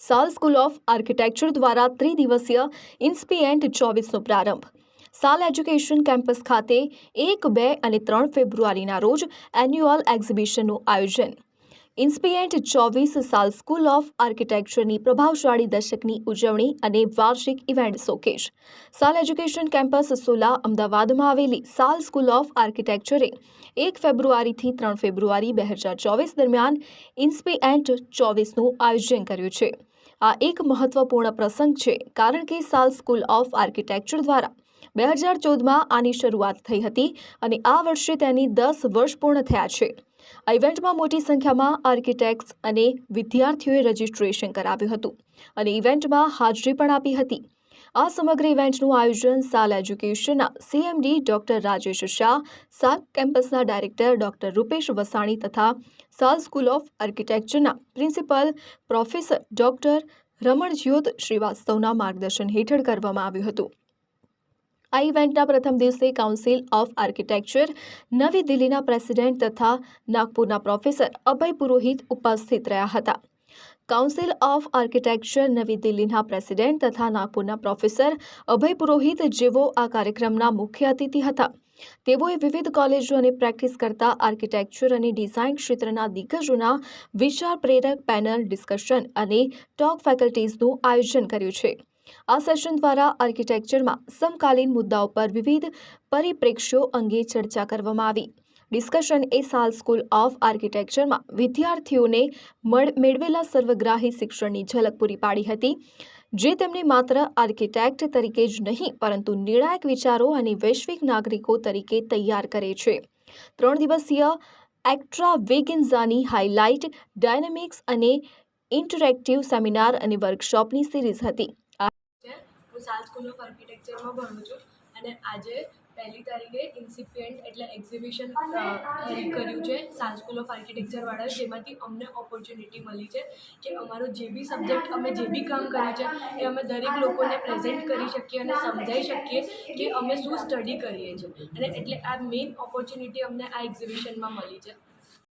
સાલ school of architecture દ્વારા ત્રિદિવસીય ઇન્સ્પિએન્ટ 24નો પ્રારંભ। સાલ એજ્યુકેશન કેમ્પસ ખાતે 1, 2 અને 3 ફેબ્રુઆરીના રોજ એન્યુઅલ એક્ઝિબિશનનું આયોજન। ઇન્સ્પિએન્ટ 24 સાલ સ્કૂલ ઓફ આર્કિટેક્ચરની પ્રભાવશાળી દશકની ઉજવણી અને વાર્ષિક ઇવેન્ટ શોકેસ। સાલ એજ્યુકેશન કેમ્પસ સોલા અમદાવાદમાં આવેલી સાલ સ્કૂલ ઓફ આર્કિટેક્ચરે 1 ફેબ્રુઆરીથી 3 ફેબ્રુઆરી 2024 દરમિયાન ઇન્સ્પિએન્ટ 24નું આયોજન કર્યું છે। આ એક મહત્વપૂર્ણ પ્રસંગ છે કારણ કે સાલ સ્કૂલ ઓફ આર્કિટેક્ચર દ્વારા 2014માં આની શરૂઆત થઈ હતી અને આ વર્ષે તેની 10 વર્ષ પૂર્ણ થયા છે। આ ઇવેન્ટમાં મોટી સંખ્યામાં આર્કિટેક્ટ્સ અને વિદ્યાર્થીઓએ રજીસ્ટ્રેશન કરાવ્યું હતું અને ઇવેન્ટમાં હાજરી પણ આપી હતી। આ સમગ્ર ઇવેન્ટનું આયોજન સાલ એજ્યુકેશનના CMD ડોક્ટર રાજેશ શાહ, સાલ કેમ્પસના ડાયરેક્ટર ડોક્ટર રૂપેશ વસાણી તથા સાલ સ્કૂલ ઓફ આર્કિટેક્ચરના પ્રિન્સિપલ પ્રોફેસર ડોક્ટર રમણજ્યોત શ્રીવાસ્તવના માર્ગદર્શન હેઠળ કરવામાં આવ્યું હતું। આ ઇવેન્ટના પ્રથમ દિવસે કાઉન્સિલ ઓફ આર્કિટેક્ચર નવી દિલ્હીના પ્રેસિડેન્ટ તથા નાગપુરના પ્રોફેસર અભય પુરોહિત ઉપસ્થિત રહ્યા હતા। કાઉન્સિલ ઓફ આર્કિટેક્ચર નવી દિલ્હીના પ્રેસિડેન્ટ તથા નાગપુરના પ્રોફેસર અભય પુરોહિત જેઓ આ કાર્યક્રમના મુખ્ય અતિથિ હતા। તેઓએ વિવિધ કોલેજો અને પ્રેક્ટિસ કરતા આર્કિટેક્ચર અને ડિઝાઇન ક્ષેત્રના દિગ્ગજોના વિચાર પ્રેરક પેનલ ડિસ્કશન અને ટોક ફેકલ્ટીઝનું આયોજન કર્યું છે। આ સેશન દ્વારા આર્કિટેક્ચરમાં સમકાલીન મુદ્દાઓ પર વિવિધ પરિપ્રેક્ષ્યો અંગે ચર્ચા કરવામાં આવી। ડિસ્કશન એ સાલ સ્કૂલ ઓફ આર્કિટેક્ચરમાં વિદ્યાર્થીઓને મેળવેલા સર્વગ્રાહી શિક્ષણની ઝલક પૂરી પાડી હતી, જે તેમને માત્ર આર્કિટેક્ટ તરીકે જ નહીં પરંતુ નિર્ણાયક વિચારો અને વૈશ્વિક નાગરિકો તરીકે તૈયાર કરે છે। 3 દિવસીય એક્ટ્રા વેગેન્ઝાની હાઇલાઇટ ડાયનેમિક્સ અને ઇન્ટરેક્ટિવ સેમિનાર અને વર્કશોપની સિરીઝ હતી। હું સાલ સ્કૂલ ઓફ આર્કિટેક્ચરમાં ભણું છું અને આજે 1લી તારીખે ઇન્સિપિયન્ટ એટલે એક્ઝિબિશન કર્યું છે સાલ સ્કૂલ ઓફ આર્કિટેક્ચરવાળા, જેમાંથી અમને ઓપોર્ચ્યુનિટી મળી છે કે અમારો જે બી સબ્જેક્ટ અમે જે બી કામ કર્યું છે એ અમે દરેક લોકોને પ્રેઝન્ટ કરી શકીએ અને સમજાવી શકીએ કે અમે શું સ્ટડી કરીએ છીએ, અને એટલે આ મેઇન ઓપોર્ચ્યુનિટી અમને આ એક્ઝિબિશનમાં મળી છે।